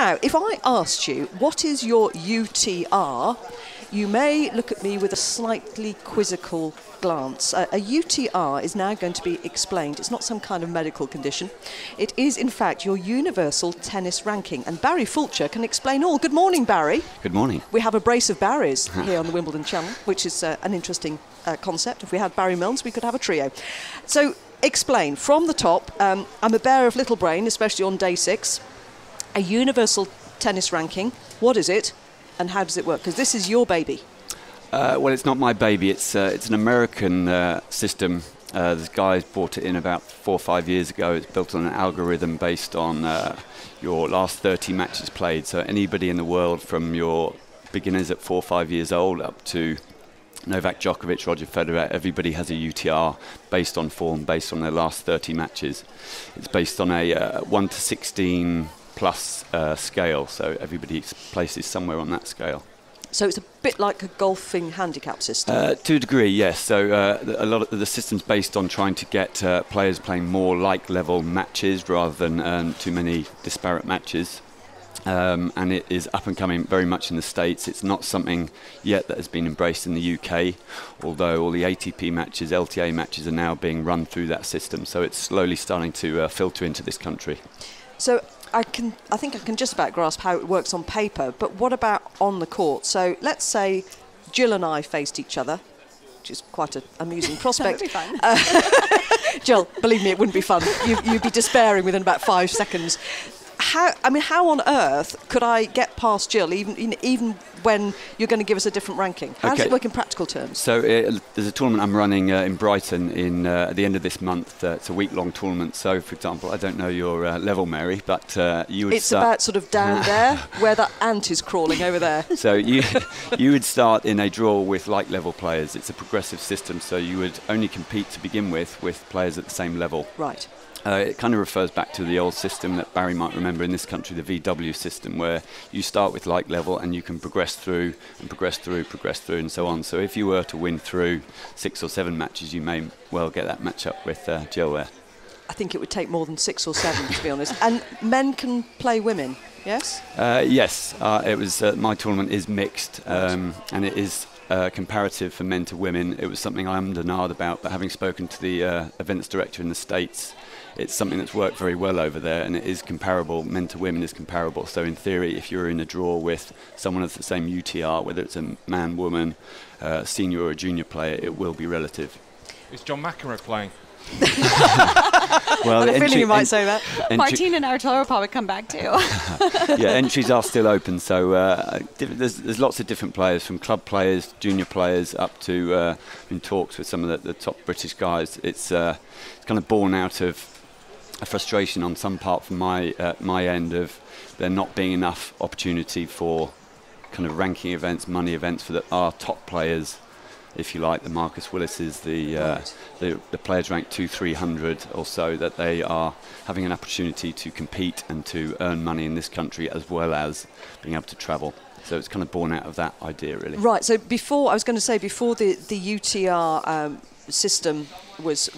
Now, if I asked you, what is your UTR, you may look at me with a slightly quizzical glance. A UTR is now going to be explained. It's not some kind of medical condition. It is, in fact, your universal tennis ranking. And Barry Fulcher can explain all. Good morning, Barry. Good morning. We have a brace of Barrys here on the Wimbledon channel, which is an interesting concept. If we had Barry Milnes, we could have a trio. So, explain, from the top, I'm a bear of little brain, especially on day 6. A universal tennis ranking. What is it? And how does it work? Because this is your baby. Well, it's not my baby. It's an American system. This guy's brought it in about 4 or 5 years ago. It's built on an algorithm based on your last 30 matches played. So anybody in the world, from your beginners at 4 or 5 years old up to Novak Djokovic, Roger Federer, everybody has a UTR based on form, based on their last 30 matches. It's based on a 1 to 16 plus scale, so everybody places somewhere on that scale. So it's a bit like a golfing handicap system? To a degree, yes. So a lot of the system's based on trying to get players playing more like-level matches rather than too many disparate matches. And it is up and coming very much in the States. It's not something yet that has been embraced in the UK, although all the ATP matches, LTA matches are now being run through that system. So it's slowly starting to filter into this country. So I think I can just about grasp how it works on paper, but what about on the court? So let's say Jill and I faced each other, which is quite an amusing prospect. That would be fun. Jill, believe me, it wouldn't be fun. You'd be despairing within about 5 seconds. How on earth could I get past Jill, even when you're going to give us a different ranking? How does it work in practical terms? So there's a tournament I'm running in Brighton at the end of this month. It's a week-long tournament. So, for example, I don't know your level, Mary, but you would It's about sort of down there, where that ant is crawling over there. So you would start in a draw with like-level players. It's a progressive system, so you would only compete to begin with players at the same level. Right. It kind of refers back to the old system that Barry might remember in this country, the VW system, where you start with like level and you can progress through and so on. So if you were to win through 6 or 7 matches, you may well get that match up with Jill there. I think it would take more than 6 or 7, to be honest. And men can play women, yes? Yes. It was my tournament is mixed, and it is comparative for men to women. It was something I ummed and ahed about, but having spoken to the events director in the States, it's something that's worked very well over there, and it is comparable. Men to women is comparable. So in theory, if you're in a draw with someone that's the same UTR, whether it's a man, woman, senior or a junior player, it will be relative. Is John McEnroe playing? Well, I feeling you might say that. Martina Navratilova will probably come back too. Yeah, entries are still open, so there's lots of different players, from club players, junior players, up to in talks with some of the top British guys. It's kind of born out of a frustration on some part from my end of there not being enough opportunity for kind of ranking events, money events for our top players, if you like, the Marcus Willises, the players ranked 200-300 or so, that they are having an opportunity to compete and to earn money in this country as well as being able to travel. So it's kind of born out of that idea, really. Right. So before the UTR system was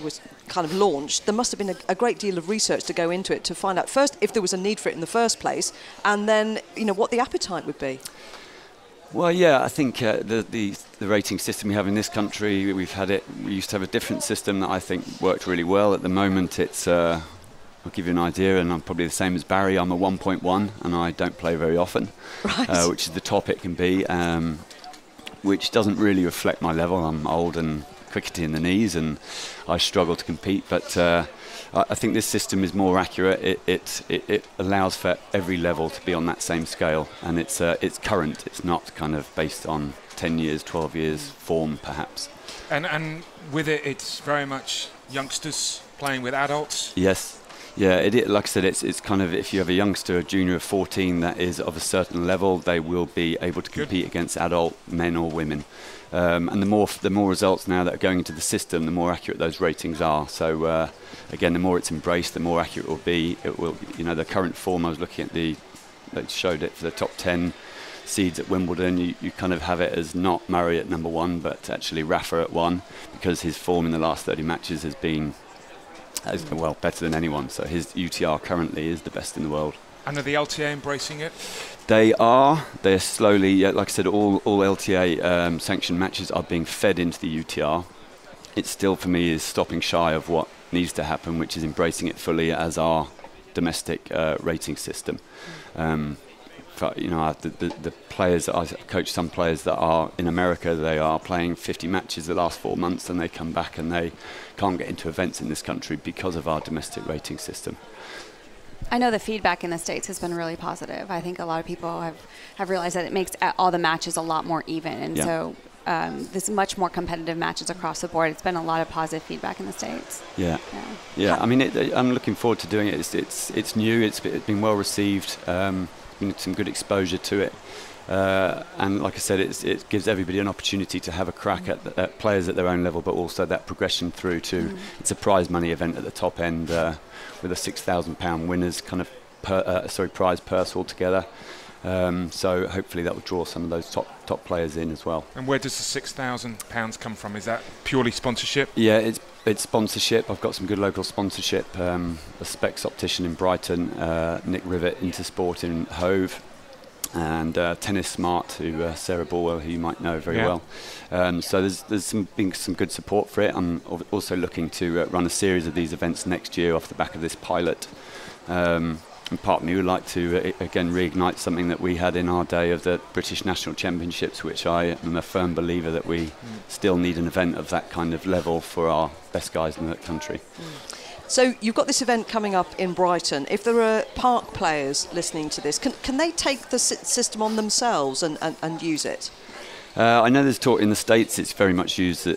kind of launched, there must have been a great deal of research to go into it to find out first if there was a need for it in the first place, and then what the appetite would be. Well, yeah, I think the rating system we have in this country, we used to have a different system that I think worked really well. At the moment, it's I'll give you an idea, and I'm probably the same as Barry. I'm a 1.1, and I don't play very often, right. Which is the top it can be, which doesn't really reflect my level. I'm old and crickety in the knees, and I struggle to compete. But I think this system is more accurate. It allows for every level to be on that same scale, and it's current. It's not kind of based on 10 years, 12 years form, perhaps. And with it, it's very much youngsters playing with adults. Yes. Yeah, like I said, it's kind of, if you have a youngster, a junior of 14 that is of a certain level, they will be able to compete against adult men or women. And the more results now that are going into the system, the more accurate those ratings are. So again, the more it's embraced, the more accurate it will be. It will, the current form I was looking at, that showed it for the top 10 seeds at Wimbledon. You kind of have it as not Murray at number 1, but actually Rafa at 1, because his form in the last 30 matches has been better than anyone. So his UTR currently is the best in the world. And are the LTA embracing it? They are. They're slowly, like I said, all LTA sanctioned matches are being fed into the UTR. It still, for me, is stopping shy of what needs to happen, which is embracing it fully as our domestic rating system. The players, I've coached some players that are in America, they are playing 50 matches the last 4 months, and they come back and they can't get into events in this country because of our domestic rating system. I know the feedback in the States has been really positive. I think a lot of people have realized that it makes all the matches a lot more even. And so there's much more competitive matches across the board. It's been a lot of positive feedback in the States. Yeah. I mean, I'm looking forward to doing it. It's new. It's been well received. Been some good exposure to it. And like I said, it gives everybody an opportunity to have a crack at players at their own level, but also that progression through to it's a prize money event at the top end with a £6,000 winners kind of prize purse altogether. So hopefully that will draw some of those top players in as well. And where does the £6,000 come from? Is that purely sponsorship? Yeah, it's sponsorship. I've got some good local sponsorship. A Specs optician in Brighton, Nick Rivet Intersport in Hove, and Tennis Smart, who Sarah Bulwell, who you might know very well. So there's been some good support for it. I'm also looking to run a series of these events next year off the back of this pilot. And part of me would like to, again, reignite something that we had in our day of the British National Championships, which I am a firm believer that we still need an event of that kind of level for our best guys in the country. So you've got this event coming up in Brighton. If there are park players listening to this, can they take the system on themselves and use it? I know there's talk in the States. It's very much used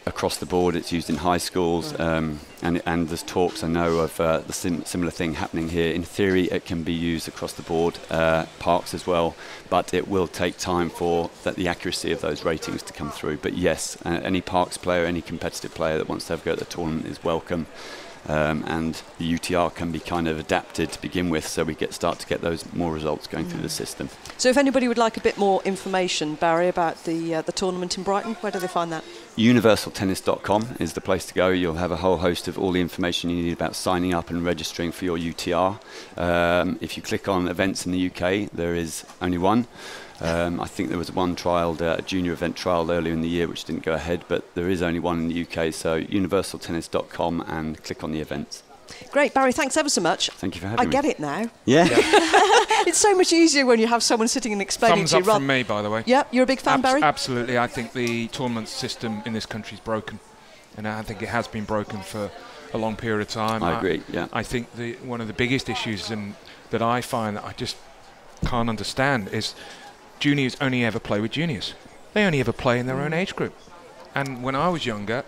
across the board. It's used in high schools, and there's talks, I know, of the similar thing happening here. In theory, it can be used across the board, parks as well, but it will take time for the accuracy of those ratings to come through. But yes, any parks player, any competitive player that wants to have a go at the tournament is welcome. And the UTR can be kind of adapted to begin with, so we start to get those more results going through the system. So if anybody would like a bit more information, Barry, about the tournament in Brighton, where do they find that? Universaltennis.com is the place to go. You'll have a whole host of all the information you need about signing up and registering for your UTR. If you click on events in the UK, there is only one. I think there was one trialled, a junior event trialled earlier in the year which didn't go ahead, but there is only one in the UK, so universaltennis.com and click on the events. Great, Barry, thanks ever so much. Thank you for having me. I get it now. Yeah. It's so much easier when you have someone sitting and explaining Thumbs to you. up from me, by the way. Yeah, you're a big fan, Barry? Absolutely. I think the tournament system in this country is broken, and I think it has been broken for a long period of time. I agree, yeah. I think one of the biggest issues that I find that I just can't understand is juniors only ever play with juniors. They only ever play in their own age group. And when I was younger,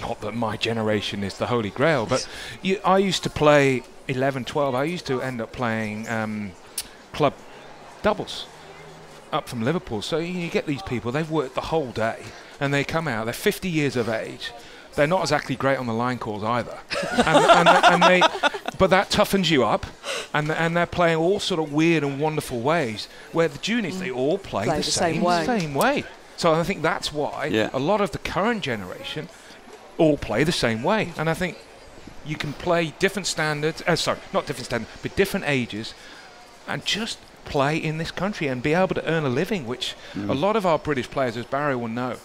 not that my generation is the holy grail, but I used to play 11, 12. I used to end up playing club doubles up from Liverpool. So you get these people, they've worked the whole day, and they come out, they're 50 years of age. They're not exactly great on the line calls either. But that toughens you up, and they're playing all sort of weird and wonderful ways, where the juniors, they all play the same way. So I think that's why a lot of the current generation all play the same way. And I think you can play different standards, not different standards, but different ages, and just play in this country and be able to earn a living, which a lot of our British players, as Barry will know,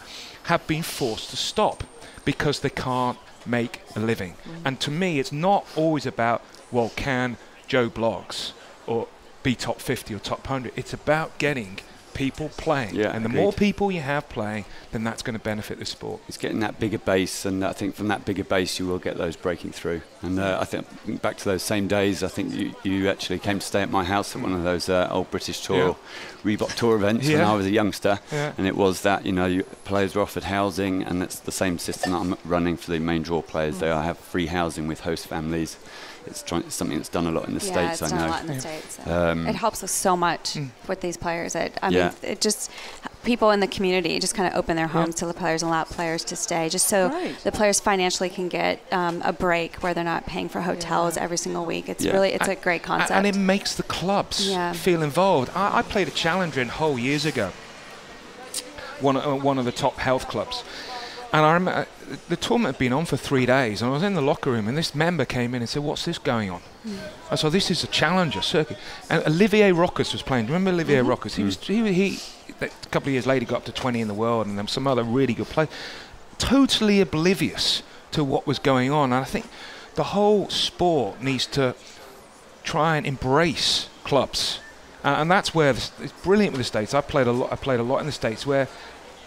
have been forced to stop because they can't make a living. And to me, it's not always about, well, can Joe Bloggs or be top 50 or top 100. It's about getting people playing. Yeah, and the agreed. more people you have playing, then that's going to benefit the sport. It's getting that bigger base, and I think from that bigger base you will get those breaking through. And I think back to those same days, I think you actually came to stay at my house at one of those old British Tour, Reebok Tour events when I was a youngster. And it was that, players were offered housing, and it's the same system that I'm running for the main draw players. They have free housing with host families. It's something that's done a lot in the States, I know. Yeah, it's done a lot in the States. So it helps us so much with these players. I mean, it just, people in the community just kind of open their homes to the players and allow players to stay, just so the players financially can get a break where they're not paying for hotels every single week. It's really, it's a great concept. And it makes the clubs feel involved. I played a challenger in Hull years ago, one of the top health clubs. And I remember the tournament had been on for 3 days, and I was in the locker room, and this member came in and said, "What's this going on?" I said, "This is a challenger circuit." And Olivier Rochus was playing. Do you remember Olivier Rochus? He a couple of years later got up to 20 in the world, and then some other really good players. Totally oblivious to what was going on. And I think the whole sport needs to try and embrace clubs, and that's where it's brilliant with the States. I played a lot in the States where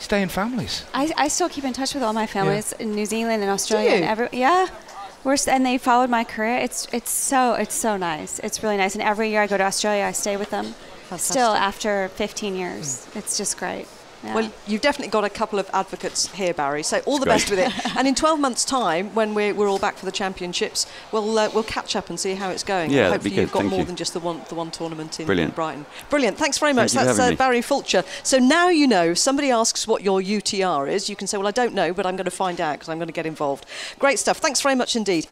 stay in families. I still keep in touch with all my families in New Zealand and Australia and and they followed my career. It's so nice. It's really nice. And every year I go to Australia, I stay with them. Fantastic. Still after 15 years. It's just great. Yeah. Well, you've definitely got a couple of advocates here, Barry. So all the best with it. And in 12 months' time, when we're all back for the championships, we'll catch up and see how it's going. Yeah, hopefully you've got more than just the one tournament in Brighton. Brilliant. Thanks very much. That's Barry Fulcher. So now you know. If somebody asks what your UTR is, you can say, well, I don't know, but I'm going to find out because I'm going to get involved. Great stuff. Thanks very much indeed.